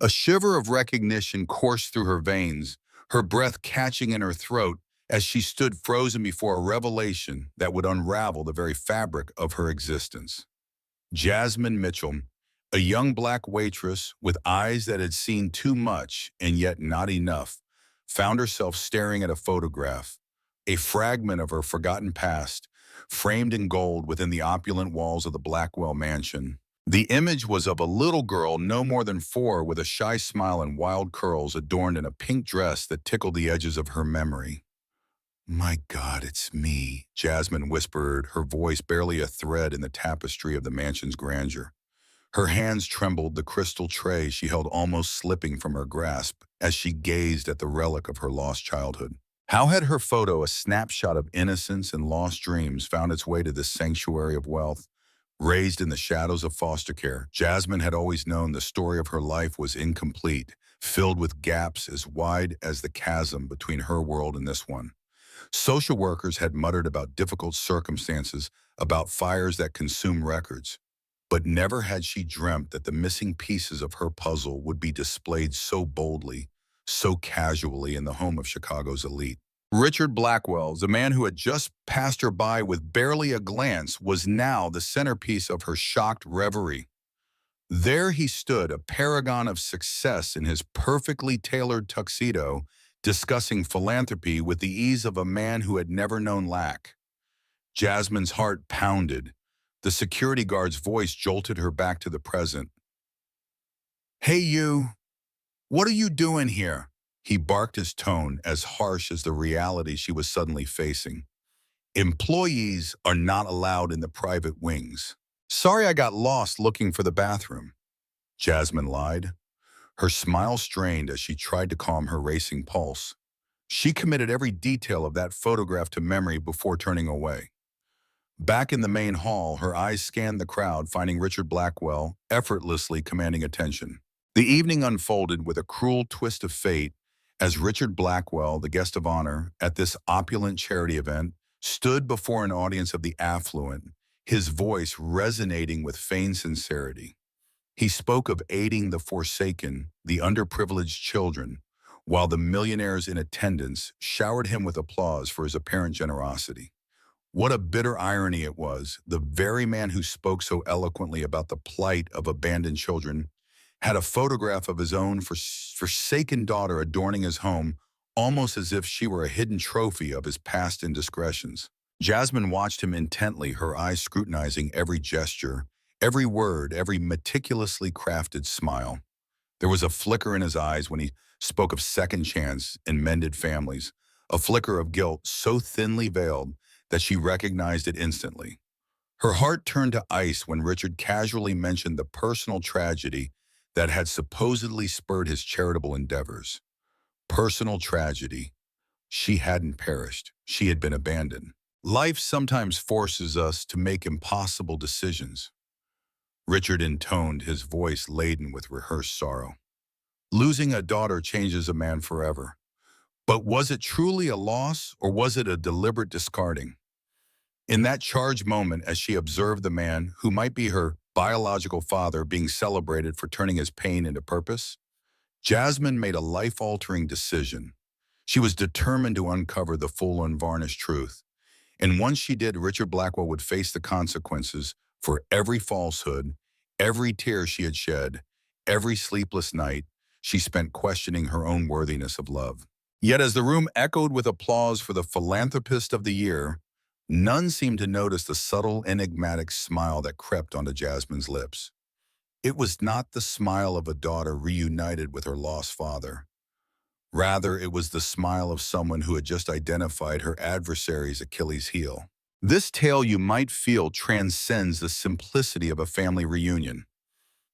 A shiver of recognition coursed through her veins, her breath catching in her throat as she stood frozen before a revelation that would unravel the very fabric of her existence. Jasmine Mitchell, a young black waitress with eyes that had seen too much and yet not enough, found herself staring at a photograph, a fragment of her forgotten past, framed in gold within the opulent walls of the Blackwell mansion. The image was of a little girl no more than 4 with a shy smile and wild curls adorned in a pink dress that tickled the edges of her memory. "My God, it's me," Jasmine whispered, her voice barely a thread in the tapestry of the mansion's grandeur. Her hands trembled, the crystal tray she held almost slipping from her grasp as she gazed at the relic of her lost childhood. How had her photo, a snapshot of innocence and lost dreams, found its way to this sanctuary of wealth? Raised in the shadows of foster care, Jasmine had always known the story of her life was incomplete, filled with gaps as wide as the chasm between her world and this one. Social workers had muttered about difficult circumstances, about fires that consume records. But never had she dreamt that the missing pieces of her puzzle would be displayed so boldly, so casually in the home of Chicago's elite. Richard Blackwell, the man who had just passed her by with barely a glance, was now the centerpiece of her shocked reverie. There he stood, a paragon of success in his perfectly tailored tuxedo, discussing philanthropy with the ease of a man who had never known lack. Jasmine's heart pounded. The security guard's voice jolted her back to the present. "Hey you, what are you doing here?" He barked, his tone as harsh as the reality she was suddenly facing. "Employees are not allowed in the private wings." "Sorry, I got lost looking for the bathroom," Jasmine lied, her smile strained as she tried to calm her racing pulse. She committed every detail of that photograph to memory before turning away. Back in the main hall, her eyes scanned the crowd, finding Richard Blackwell effortlessly commanding attention. The evening unfolded with a cruel twist of fate as Richard Blackwell, the guest of honor at this opulent charity event, stood before an audience of the affluent, his voice resonating with feigned sincerity. He spoke of aiding the forsaken, the underprivileged children, while the millionaires in attendance showered him with applause for his apparent generosity. What a bitter irony it was. The very man who spoke so eloquently about the plight of abandoned children had a photograph of his own forsaken daughter adorning his home, almost as if she were a hidden trophy of his past indiscretions. Jasmine watched him intently, her eyes scrutinizing every gesture, every word, every meticulously crafted smile. There was a flicker in his eyes when he spoke of second chance and mended families, a flicker of guilt so thinly veiled that she recognized it instantly. Her heart turned to ice when Richard casually mentioned the personal tragedy that had supposedly spurred his charitable endeavors. Personal tragedy. She hadn't perished. She had been abandoned. Life sometimes forces us to make impossible decisions, Richard intoned, his voice laden with rehearsed sorrow. Losing a daughter changes a man forever. But was it truly a loss, or was it a deliberate discarding? In that charged moment, as she observed the man who might be her biological father being celebrated for turning his pain into purpose, Jasmine made a life-altering decision. She was determined to uncover the full, unvarnished truth. And once she did, Richard Blackwell would face the consequences for every falsehood, every tear she had shed, every sleepless night she spent questioning her own worthiness of love. Yet as the room echoed with applause for the philanthropist of the year, none seemed to notice the subtle, enigmatic smile that crept onto Jasmine's lips. It was not the smile of a daughter reunited with her lost father. Rather, it was the smile of someone who had just identified her adversary's Achilles heel. This tale, you might feel, transcends the simplicity of a family reunion.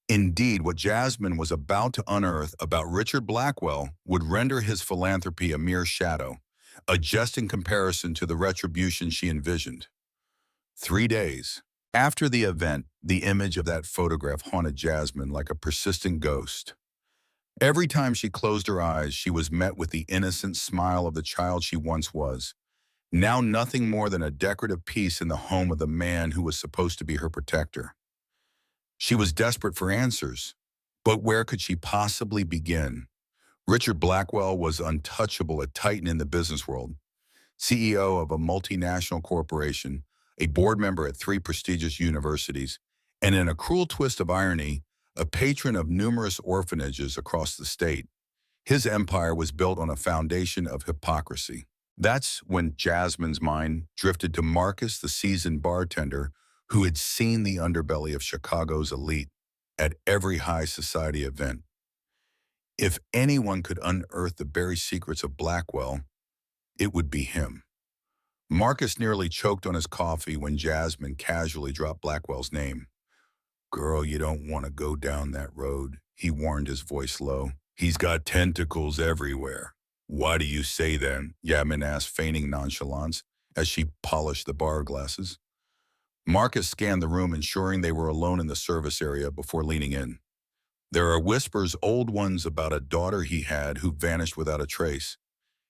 Indeed, what Jasmine was about to unearth about Richard Blackwell would render his philanthropy a mere shadow, a jest in comparison to the retribution she envisioned. 3 days. After the event, the image of that photograph haunted Jasmine like a persistent ghost. Every time she closed her eyes, she was met with the innocent smile of the child she once was, now nothing more than a decorative piece in the home of the man who was supposed to be her protector. She was desperate for answers, But where could she possibly begin? Richard Blackwell was untouchable, a titan in the business world, CEO of a multinational corporation, a board member at three prestigious universities, and in a cruel twist of irony, a patron of numerous orphanages across the state. His empire was built on a foundation of hypocrisy. That's when Jasmine's mind drifted to Marcus, the seasoned bartender, who had seen the underbelly of Chicago's elite at every high society event. If anyone could unearth the buried secrets of Blackwell, it would be him. Marcus nearly choked on his coffee when Jasmine casually dropped Blackwell's name. "Girl, you don't want to go down that road," he warned, his voice low. "He's got tentacles everywhere." "Why do you say that?" Jasmine asked, feigning nonchalance as she polished the bar glasses. Marcus scanned the room, ensuring they were alone in the service area before leaning in. "There are whispers, old ones, about a daughter he had who vanished without a trace.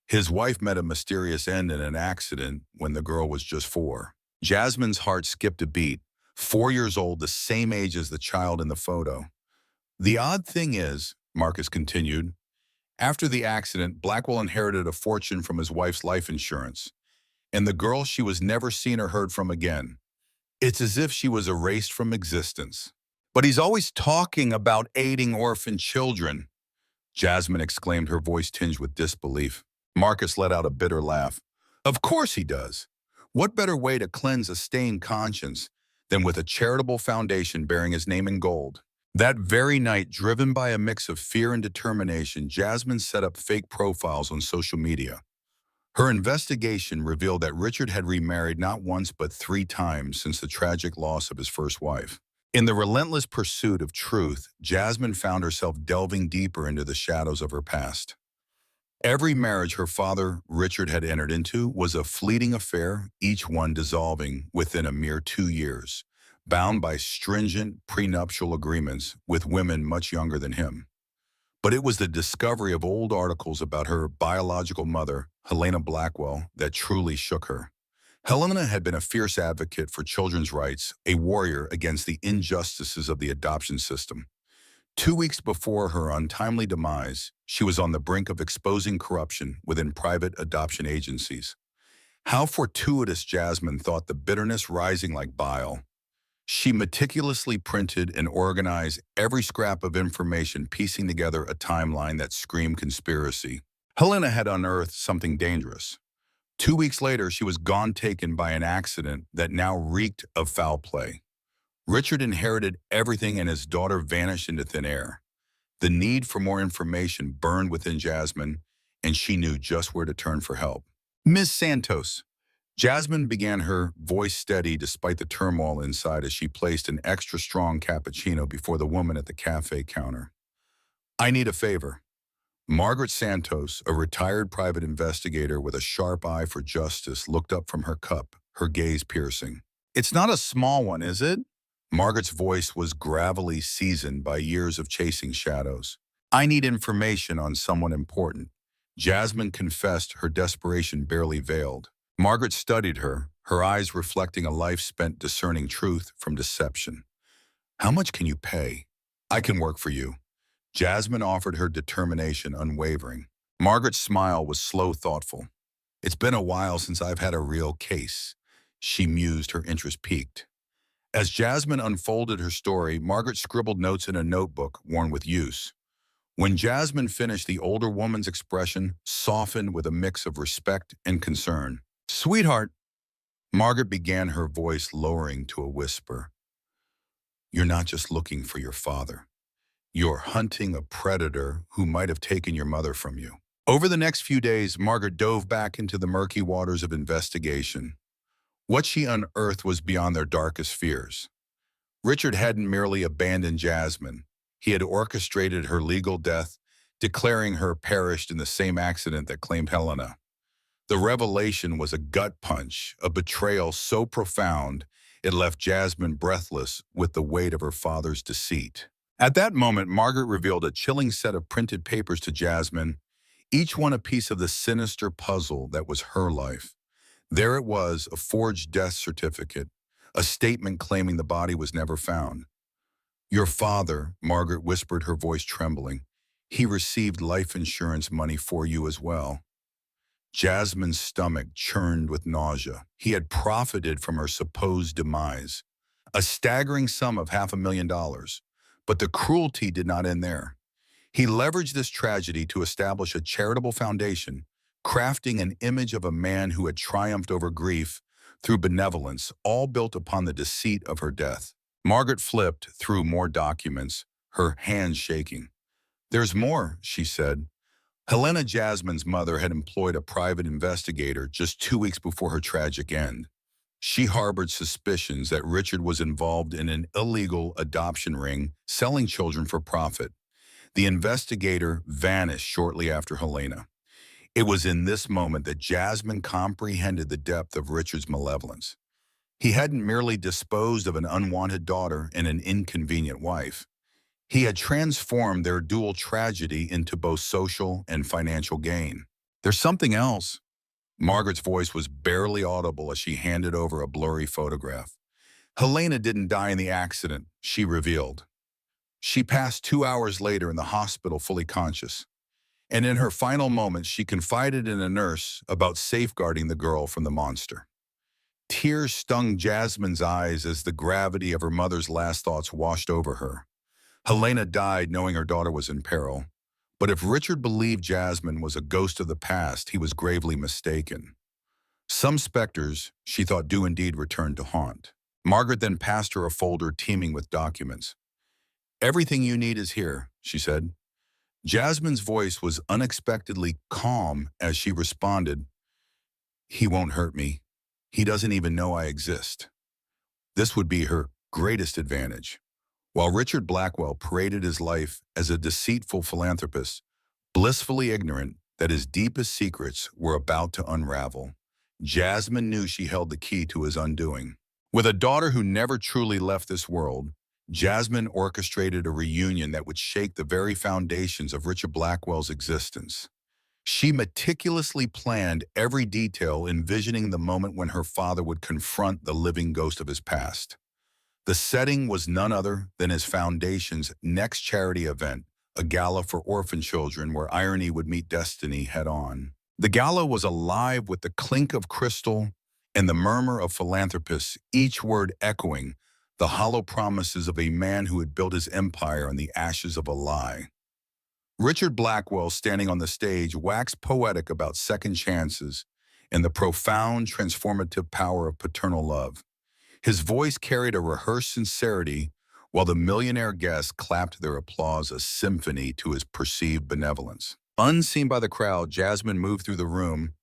His wife met a mysterious end in an accident when the girl was just 4. Jasmine's heart skipped a beat. 4 years old, the same age as the child in the photo. "The odd thing is," Marcus continued, "after the accident, Blackwell inherited a fortune from his wife's life insurance, and the girl, she was never seen or heard from again. It's as if she was erased from existence." "But he's always talking about aiding orphan children," Jasmine exclaimed, her voice tinged with disbelief. Marcus let out a bitter laugh. "Of course he does. What better way to cleanse a stained conscience than with a charitable foundation bearing his name in gold?" That very night, driven by a mix of fear and determination, Jasmine set up fake profiles on social media. Her investigation revealed that Richard had remarried not once but 3 times since the tragic loss of his first wife. In the relentless pursuit of truth, Jasmine found herself delving deeper into the shadows of her past. Every marriage her father, Richard, had entered into was a fleeting affair, each one dissolving within a mere 2 years, bound by stringent prenuptial agreements with women much younger than him. But it was the discovery of old articles about her biological mother, Helena Blackwell, that truly shook her. Helena had been a fierce advocate for children's rights, a warrior against the injustices of the adoption system. 2 weeks before her untimely demise, she was on the brink of exposing corruption within private adoption agencies. How fortuitous, Jasmine thought, the bitterness rising like bile. She meticulously printed and organized every scrap of information, piecing together a timeline that screamed conspiracy. Helena had unearthed something dangerous. 2 weeks later, she was gone, taken by an accident that now reeked of foul play. Richard inherited everything and his daughter vanished into thin air. The need for more information burned within Jasmine, and she knew just where to turn for help. "Miss Santos." Jasmine began, her voice steady despite the turmoil inside as she placed an extra strong cappuccino before the woman at the cafe counter. "I need a favor." Margaret Santos, a retired private investigator with a sharp eye for justice, looked up from her cup, her gaze piercing. "It's not a small one, is it?" Margaret's voice was gravelly, seasoned by years of chasing shadows. "I need information on someone important." Jasmine confessed, her desperation barely veiled. Margaret studied her, her eyes reflecting a life spent discerning truth from deception. "How much can you pay?" "I can work for you." Jasmine offered, her determination unwavering. Margaret's smile was slow, thoughtful. "It's been a while since I've had a real case," she mused, her interest piqued. As Jasmine unfolded her story, Margaret scribbled notes in a notebook worn with use. When Jasmine finished, the older woman's expression softened with a mix of respect and concern. "Sweetheart," Margaret began, her voice lowering to a whisper, "you're not just looking for your father. You're hunting a predator who might have taken your mother from you." Over the next few days, Margaret dove back into the murky waters of investigation. What she unearthed was beyond their darkest fears. Richard hadn't merely abandoned Jasmine. He had orchestrated her legal death, declaring her perished in the same accident that claimed Helena. The revelation was a gut punch, a betrayal so profound it left Jasmine breathless with the weight of her father's deceit. At that moment, Margaret revealed a chilling set of printed papers to Jasmine, each one a piece of the sinister puzzle that was her life. There it was, a forged death certificate, a statement claiming the body was never found. Your father, Margaret whispered, her voice trembling. He received life insurance money for you as well. Jasmine's stomach churned with nausea. He had profited from her supposed demise, a staggering sum of $500,000. But the cruelty did not end there. He leveraged this tragedy to establish a charitable foundation, crafting an image of a man who had triumphed over grief through benevolence, all built upon the deceit of her death. Margaret flipped through more documents, her hands shaking. There's more, she said. Helena Jasmine's mother had employed a private investigator just 2 weeks before her tragic end. She harbored suspicions that Richard was involved in an illegal adoption ring, selling children for profit. The investigator vanished shortly after Helena. It was in this moment that Jasmine comprehended the depth of Richard's malevolence. He hadn't merely disposed of an unwanted daughter and an inconvenient wife. He had transformed their dual tragedy into both social and financial gain. There's something else. Margaret's voice was barely audible as she handed over a blurry photograph. Helena didn't die in the accident, she revealed. She passed 2 hours later in the hospital fully conscious. And in her final moments, she confided in a nurse about safeguarding the girl from the monster. Tears stung Jasmine's eyes as the gravity of her mother's last thoughts washed over her. Helena died knowing her daughter was in peril. But if Richard believed Jasmine was a ghost of the past, he was gravely mistaken. Some specters, she thought, do indeed return to haunt. Margaret then passed her a folder teeming with documents. Everything you need is here, she said. Jasmine's voice was unexpectedly calm as she responded, He won't hurt me. He doesn't even know I exist. This would be her greatest advantage. While Richard Blackwell paraded his life as a deceitful philanthropist, blissfully ignorant that his deepest secrets were about to unravel, Jasmine knew she held the key to his undoing. With a daughter who never truly left this world, Jasmine orchestrated a reunion that would shake the very foundations of Richard Blackwell's existence. She meticulously planned every detail, envisioning the moment when her father would confront the living ghost of his past. The setting was none other than his foundation's next charity event, a gala for orphan children where irony would meet destiny head-on. The gala was alive with the clink of crystal and the murmur of philanthropists, each word echoing the hollow promises of a man who had built his empire on the ashes of a lie. Richard Blackwell, standing on the stage, waxed poetic about second chances and the profound transformative power of paternal love. His voice carried a rehearsed sincerity, while the millionaire guests clapped their applause a symphony to his perceived benevolence. Unseen by the crowd, Jasmine moved through the room,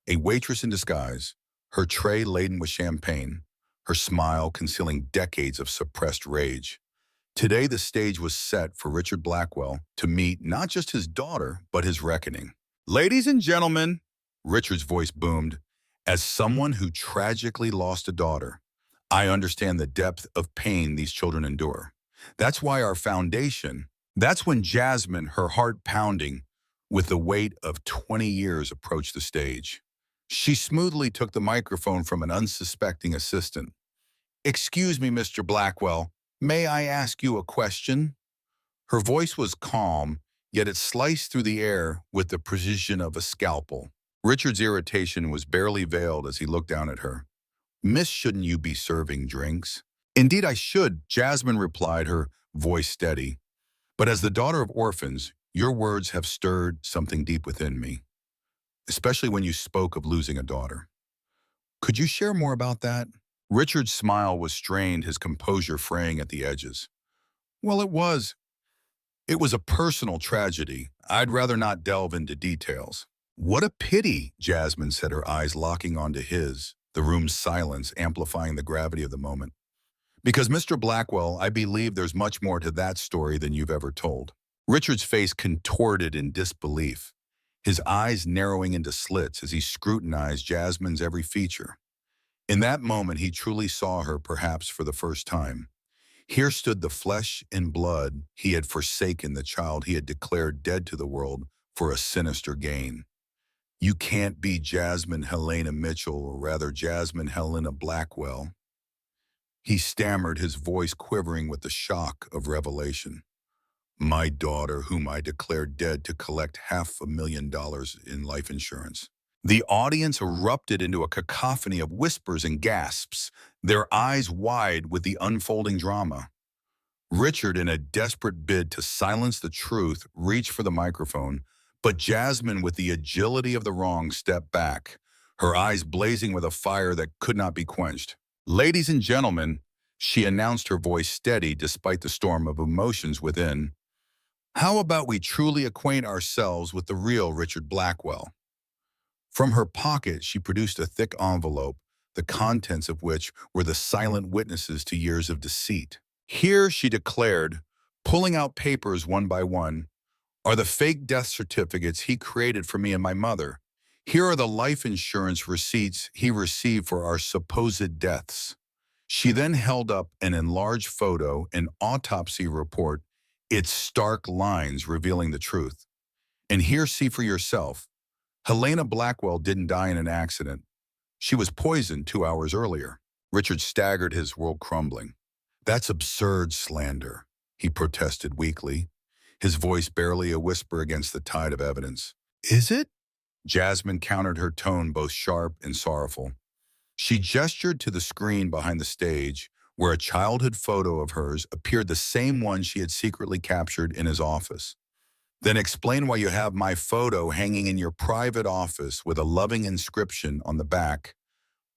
a waitress in disguise, her tray laden with champagne, her smile concealing decades of suppressed rage. Today, the stage was set for Richard Blackwell to meet not just his daughter, but his reckoning. Ladies and gentlemen, Richard's voice boomed, as someone who tragically lost a daughter, I understand the depth of pain these children endure. That's why our foundation, that's when Jasmine, her heart pounding with the weight of 20 years, approached the stage. She smoothly took the microphone from an unsuspecting assistant. Excuse me, Mr. Blackwell, may I ask you a question? Her voice was calm, yet it sliced through the air with the precision of a scalpel. Richard's irritation was barely veiled as he looked down at her. Miss, shouldn't you be serving drinks? Indeed I should, Jasmine replied, her voice steady. But as the daughter of orphans, your words have stirred something deep within me, especially when you spoke of losing a daughter. Could you share more about that? Richard's smile was strained, his composure fraying at the edges. Well, it was a personal tragedy. I'd rather not delve into details. What a pity, Jasmine said, her eyes locking onto his, the room's silence amplifying the gravity of the moment. Because, Mr. Blackwell, I believe there's much more to that story than you've ever told. Richard's face contorted in disbelief, his eyes narrowing into slits as he scrutinized Jasmine's every feature. In that moment, he truly saw her, perhaps for the first time. Here stood the flesh and blood he had forsaken, the child he had declared dead to the world for a sinister gain. You can't be Jasmine Helena Mitchell, or rather Jasmine Helena Blackwell. He stammered, his voice quivering with the shock of revelation. My daughter, whom I declared dead to collect $500,000 in life insurance. The audience erupted into a cacophony of whispers and gasps, their eyes wide with the unfolding drama. Richard, in a desperate bid to silence the truth, reached for the microphone, but Jasmine, with the agility of the wrong, stepped back, her eyes blazing with a fire that could not be quenched. Ladies and gentlemen, she announced, her voice steady despite the storm of emotions within, how about we truly acquaint ourselves with the real Richard Blackwell? From her pocket, she produced a thick envelope, the contents of which were the silent witnesses to years of deceit. Here, she declared, pulling out papers one by one, are the fake death certificates he created for me and my mother. Here are the life insurance receipts he received for our supposed deaths. She then held up an enlarged photo, an autopsy report, its stark lines revealing the truth. And here, see for yourself. Helena Blackwell didn't die in an accident. She was poisoned 2 hours earlier. Richard staggered, his world crumbling. That's absurd slander, he protested weakly, his voice barely a whisper against the tide of evidence. Is it? Jasmine countered, her tone both sharp and sorrowful. She gestured to the screen behind the stage, where a childhood photo of hers appeared, the same one she had secretly captured in his office. Then explain why you have my photo hanging in your private office with a loving inscription on the back,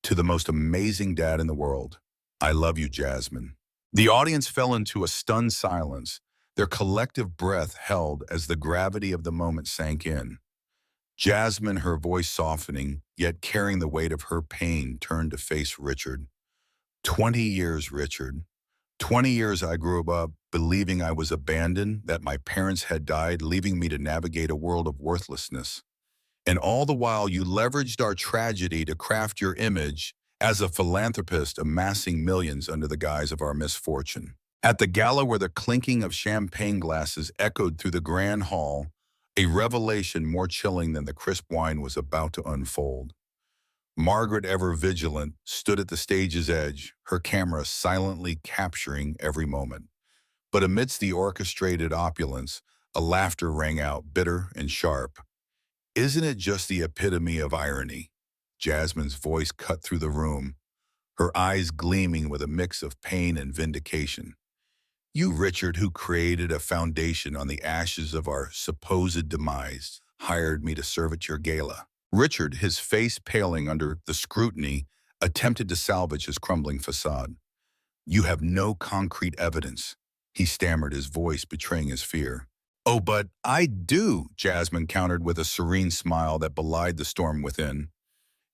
to the most amazing dad in the world. I love you, Jasmine. The audience fell into a stunned silence, their collective breath held as the gravity of the moment sank in. Jasmine, her voice softening, yet carrying the weight of her pain, turned to face Richard. 20 years, Richard. 20 years I grew up believing I was abandoned, that my parents had died, leaving me to navigate a world of worthlessness. And all the while you leveraged our tragedy to craft your image as a philanthropist, amassing millions under the guise of our misfortune. At the gala, where the clinking of champagne glasses echoed through the grand hall, a revelation more chilling than the crisp wine was about to unfold. Margaret, ever vigilant, stood at the stage's edge, her camera silently capturing every moment. But amidst the orchestrated opulence, a laughter rang out, bitter and sharp. Isn't it just the epitome of irony? Jasmine's voice cut through the room, her eyes gleaming with a mix of pain and vindication. You, Richard, who created a foundation on the ashes of our supposed demise, hired me to serve at your gala. Richard, his face paling under the scrutiny, attempted to salvage his crumbling facade. You have no concrete evidence, he stammered, his voice betraying his fear. Oh, but I do, Jasmine countered with a serene smile that belied the storm within.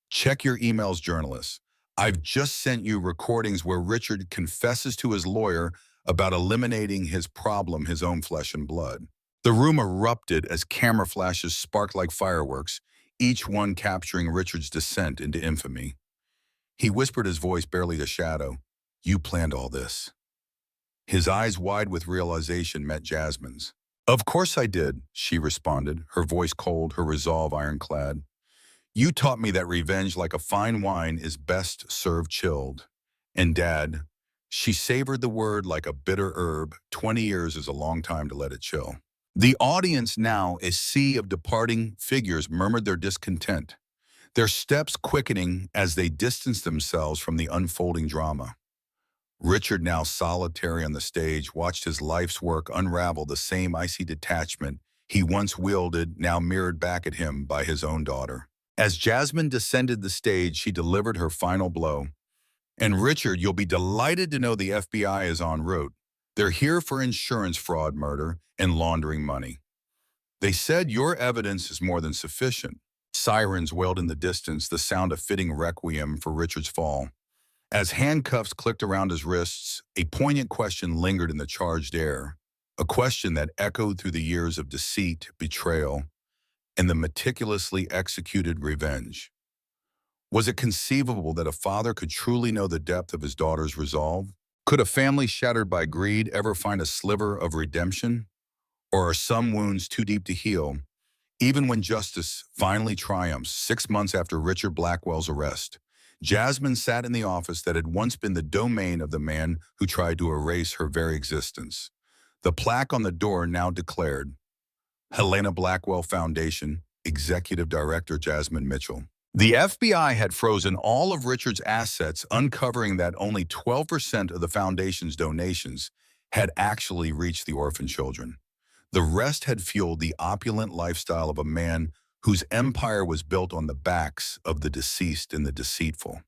Check your emails, journalists. I've just sent you recordings where Richard confesses to his lawyer about eliminating his problem, his own flesh and blood. The room erupted as camera flashes sparked like fireworks, each one capturing Richard's descent into infamy. He whispered, his voice barely a shadow, you planned all this. His eyes wide with realization met Jasmine's. Of course I did, she responded, her voice cold, her resolve ironclad. You taught me that revenge, like a fine wine, is best served chilled. And Dad, she savored the word like a bitter herb. 20 years is a long time to let it chill. The audience now, a sea of departing figures, murmured their discontent, their steps quickening as they distanced themselves from the unfolding drama. Richard, now solitary on the stage, watched his life's work unravel, the same icy detachment he once wielded, now mirrored back at him by his own daughter. As Jasmine descended the stage, she delivered her final blow. And Richard, you'll be delighted to know the FBI is en route. They're here for insurance fraud, murder, and laundering money. They said your evidence is more than sufficient. Sirens wailed in the distance, the sound of fitting requiem for Richard's fall. As handcuffs clicked around his wrists, a poignant question lingered in the charged air, a question that echoed through the years of deceit, betrayal, and the meticulously executed revenge. Was it conceivable that a father could truly know the depth of his daughter's resolve? Could a family shattered by greed ever find a sliver of redemption? Or are some wounds too deep to heal, even when justice finally triumphs 6 months after Richard Blackwell's arrest? Jasmine sat in the office that had once been the domain of the man who tried to erase her very existence. The plaque on the door now declared, Helena Blackwell Foundation, Executive Director Jasmine Mitchell. The FBI had frozen all of Richard's assets, uncovering that only 12% of the foundation's donations had actually reached the orphan children. The rest had fueled the opulent lifestyle of a man whose empire was built on the backs of the deceased and the deceitful.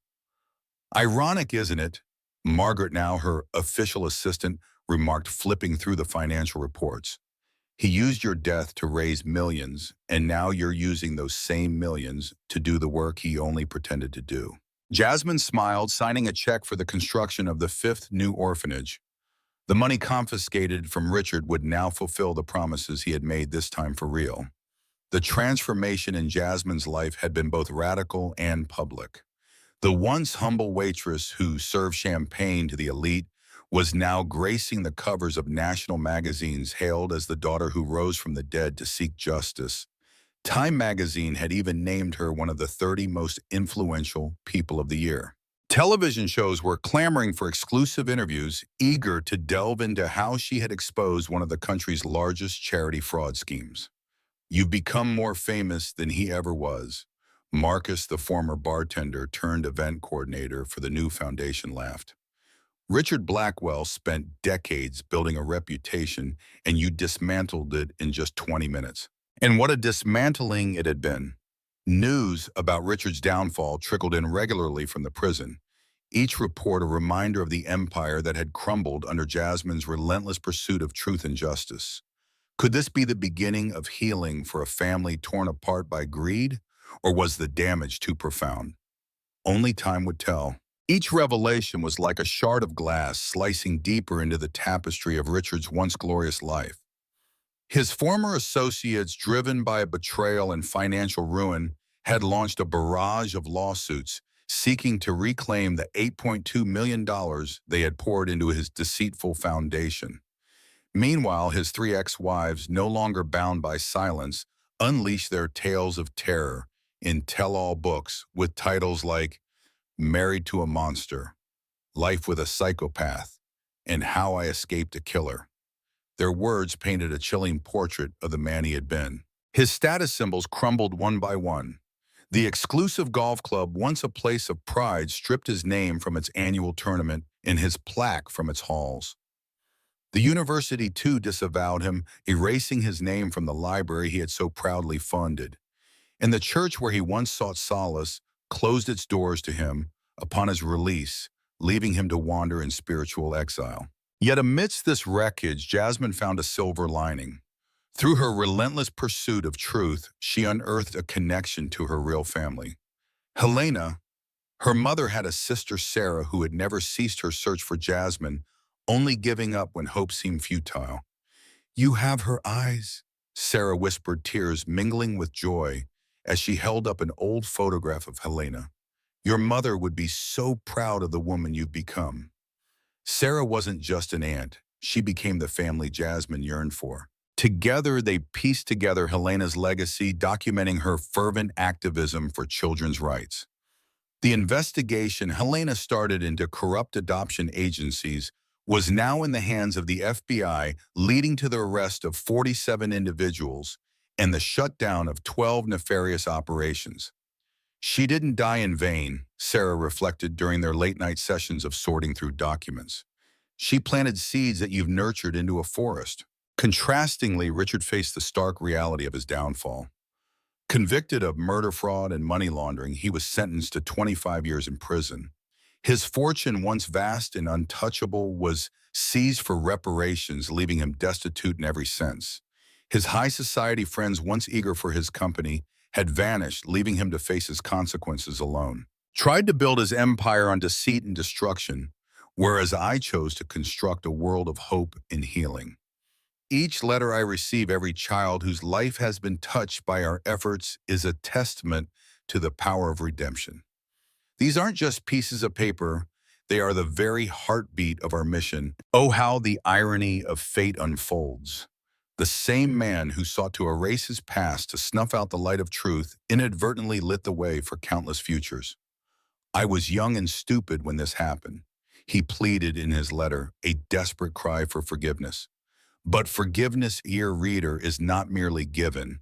Ironic, isn't it? Margaret, now her official assistant, remarked, flipping through the financial reports. He used your death to raise millions, and now you're using those same millions to do the work he only pretended to do. Jasmine smiled, signing a check for the construction of the 5th new orphanage. The money confiscated from Richard would now fulfill the promises he had made, this time for real. The transformation in Jasmine's life had been both radical and public. The once humble waitress who served champagne to the elite was now gracing the covers of national magazines, hailed as the daughter who rose from the dead to seek justice. Time magazine had even named her one of the 30 most influential people of the year. Television shows were clamoring for exclusive interviews, eager to delve into how she had exposed one of the country's largest charity fraud schemes. You've become more famous than he ever was. Marcus, the former bartender turned event coordinator for the new foundation, laughed. Richard Blackwell spent decades building a reputation, and you dismantled it in just 20 minutes. And what a dismantling it had been. News about Richard's downfall trickled in regularly from the prison, each report a reminder of the empire that had crumbled under Jasmine's relentless pursuit of truth and justice. Could this be the beginning of healing for a family torn apart by greed, or was the damage too profound? Only time would tell. Each revelation was like a shard of glass slicing deeper into the tapestry of Richard's once glorious life. His former associates, driven by a betrayal and financial ruin, had launched a barrage of lawsuits seeking to reclaim the $8.2 million they had poured into his deceitful foundation. Meanwhile, his 3 ex-wives, no longer bound by silence, unleashed their tales of terror in tell-all books with titles like Married to a Monster, Life with a Psychopath, and How I Escaped a Killer. Their words painted a chilling portrait of the man he had been. His status symbols crumbled one by one. The exclusive golf club, once a place of pride, stripped his name from its annual tournament and his plaque from its halls. The university, too, disavowed him, erasing his name from the library he had so proudly funded. And the church where he once sought solace closed its doors to him upon his release, leaving him to wander in spiritual exile. Yet amidst this wreckage, Jasmine found a silver lining. Through her relentless pursuit of truth, she unearthed a connection to her real family. Helena, her mother, had a sister, Sarah, who had never ceased her search for Jasmine, only giving up when hope seemed futile. "You have her eyes," Sarah whispered, tears mingling with joy as she held up an old photograph of Helena. "Your mother would be so proud of the woman you've become." Sarah wasn't just an aunt. She became the family Jasmine yearned for. Together, they pieced together Helena's legacy, documenting her fervent activism for children's rights. The investigation Helena started into corrupt adoption agencies was now in the hands of the FBI, leading to the arrest of 47 individuals and the shutdown of 12 nefarious operations. She didn't die in vain, Sarah reflected during their late-night sessions of sorting through documents. She planted seeds that you've nurtured into a forest. Contrastingly, Richard faced the stark reality of his downfall. Convicted of murder, fraud, and money laundering, he was sentenced to 25 years in prison. His fortune, once vast and untouchable, was seized for reparations, leaving him destitute in every sense. His high society friends, once eager for his company, had vanished, leaving him to face his consequences alone. Tried to build his empire on deceit and destruction, whereas I chose to construct a world of hope and healing. Each letter I receive, every child whose life has been touched by our efforts, is a testament to the power of redemption. These aren't just pieces of paper, they are the very heartbeat of our mission. Oh, how the irony of fate unfolds. The same man who sought to erase his past to snuff out the light of truth inadvertently lit the way for countless futures. I was young and stupid when this happened. He pleaded in his letter, a desperate cry for forgiveness. But forgiveness, dear reader, is not merely given.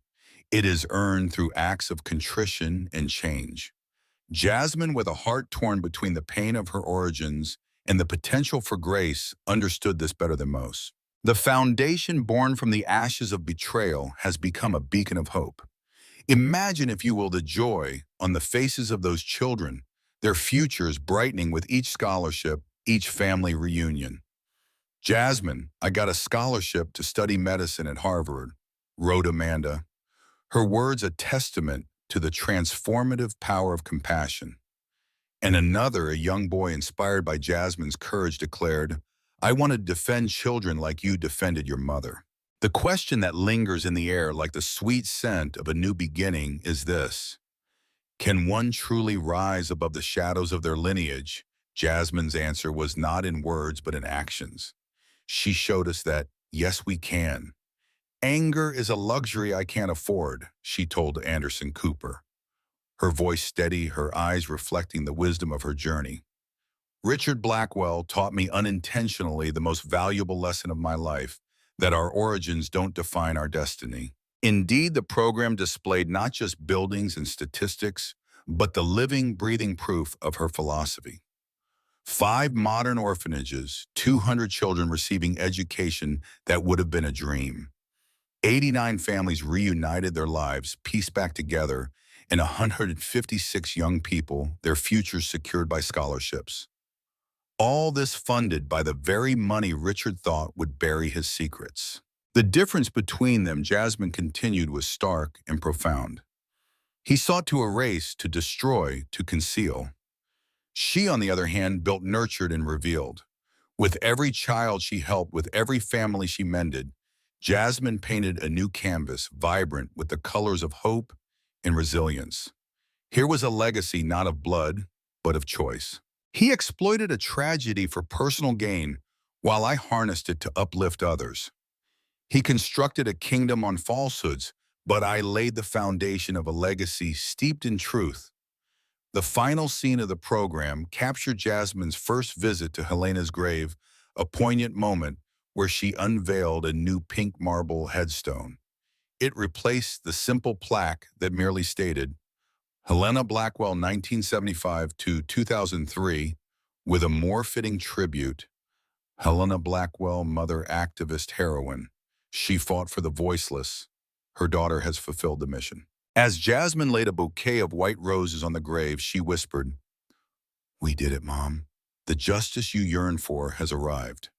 It is earned through acts of contrition and change. Jasmine, with a heart torn between the pain of her origins and the potential for grace, understood this better than most. The foundation born from the ashes of betrayal has become a beacon of hope. Imagine, if you will, the joy on the faces of those children, their futures brightening with each scholarship, each family reunion. Jasmine, I got a scholarship to study medicine at Harvard, wrote Amanda, her words a testament to the transformative power of compassion. And another, a young boy inspired by Jasmine's courage, declared, I want to defend children like you defended your mother. The question that lingers in the air like the sweet scent of a new beginning is this: can one truly rise above the shadows of their lineage? Jasmine's answer was not in words but in actions. She showed us that, yes, we can. Anger is a luxury I can't afford, she told Anderson Cooper, her voice steady, her eyes reflecting the wisdom of her journey. Richard Blackwell taught me unintentionally the most valuable lesson of my life, that our origins don't define our destiny. Indeed, the program displayed not just buildings and statistics, but the living, breathing proof of her philosophy. 5 modern orphanages, 200 children receiving education that would have been a dream. 89 families reunited their lives, pieced back together, and 156 young people, their futures secured by scholarships. All this funded by the very money Richard thought would bury his secrets. The difference between them, Jasmine continued, was stark and profound. He sought to erase, to destroy, to conceal. She, on the other hand, built, nurtured, and revealed. With every child she helped, with every family she mended, Jasmine painted a new canvas, vibrant with the colors of hope and resilience. Here was a legacy not of blood, but of choice. He exploited a tragedy for personal gain, while I harnessed it to uplift others. He constructed a kingdom on falsehoods, but I laid the foundation of a legacy steeped in truth. The final scene of the program captured Jasmine's first visit to Helena's grave, a poignant moment where she unveiled a new pink marble headstone. It replaced the simple plaque that merely stated, Helena Blackwell 1975 to 2003, with a more fitting tribute, Helena Blackwell, mother, activist, heroine. She fought for the voiceless. Her daughter has fulfilled the mission. As Jasmine laid a bouquet of white roses on the grave, she whispered, We did it, Mom. The justice you yearn for has arrived.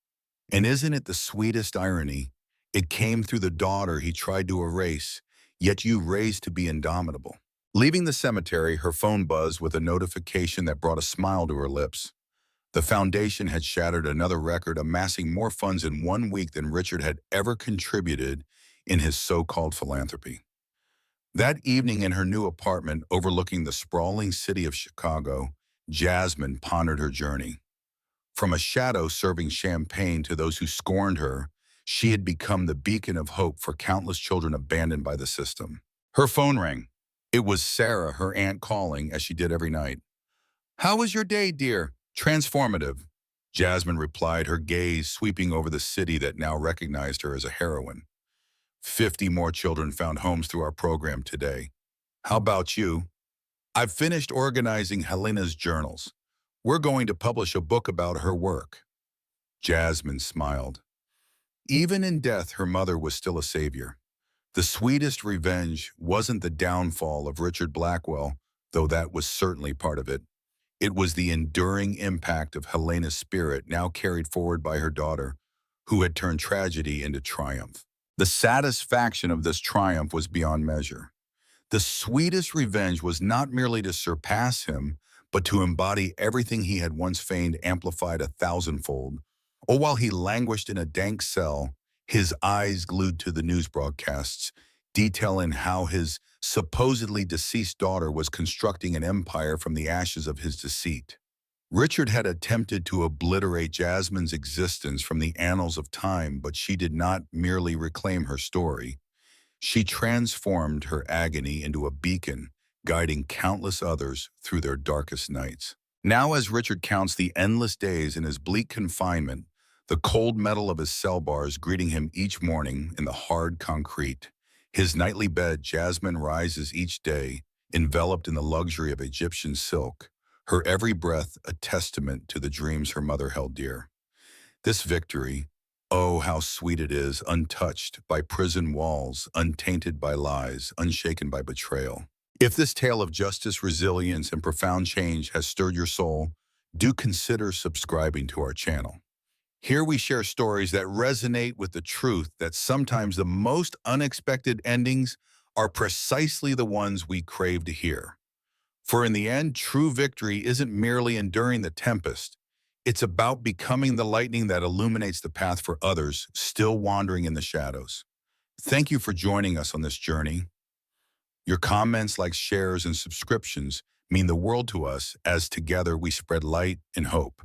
And isn't it the sweetest irony? It came through the daughter he tried to erase, yet you raised to be indomitable. Leaving the cemetery, her phone buzzed with a notification that brought a smile to her lips. The foundation had shattered another record, amassing more funds in 1 week than Richard had ever contributed in his so-called philanthropy. That evening, in her new apartment overlooking the sprawling city of Chicago, Jasmine pondered her journey. From a shadow serving champagne to those who scorned her, she had become the beacon of hope for countless children abandoned by the system. Her phone rang. It was Sarah, her aunt, calling, as she did every night. How was your day, dear? Transformative, Jasmine replied, her gaze sweeping over the city that now recognized her as a heroine. 50 more children found homes through our program today. How about you? I've finished organizing Helena's journals. We're going to publish a book about her work. Jasmine smiled. Even in death, her mother was still a savior. The sweetest revenge wasn't the downfall of Richard Blackwell, though that was certainly part of it. It was the enduring impact of Helena's spirit, now carried forward by her daughter, who had turned tragedy into triumph. The satisfaction of this triumph was beyond measure. The sweetest revenge was not merely to surpass him, but to embody everything he had once feigned, amplified 1,000-fold. Or while he languished in a dank cell, his eyes glued to the news broadcasts, detailing how his supposedly deceased daughter was constructing an empire from the ashes of his deceit. Richard had attempted to obliterate Jasmine's existence from the annals of time, but she did not merely reclaim her story. She transformed her agony into a beacon, guiding countless others through their darkest nights. Now, as Richard counts the endless days in his bleak confinement, the cold metal of his cell bars greeting him each morning in the hard concrete, his nightly bed, Jasmine rises each day, enveloped in the luxury of Egyptian silk, her every breath a testament to the dreams her mother held dear. This victory, oh, how sweet it is, untouched by prison walls, untainted by lies, unshaken by betrayal. If this tale of justice, resilience, and profound change has stirred your soul, do consider subscribing to our channel. Here we share stories that resonate with the truth that sometimes the most unexpected endings are precisely the ones we crave to hear. For in the end, true victory isn't merely enduring the tempest. It's about becoming the lightning that illuminates the path for others still wandering in the shadows. Thank you for joining us on this journey. Your comments, likes, shares, and subscriptions mean the world to us as together we spread light and hope.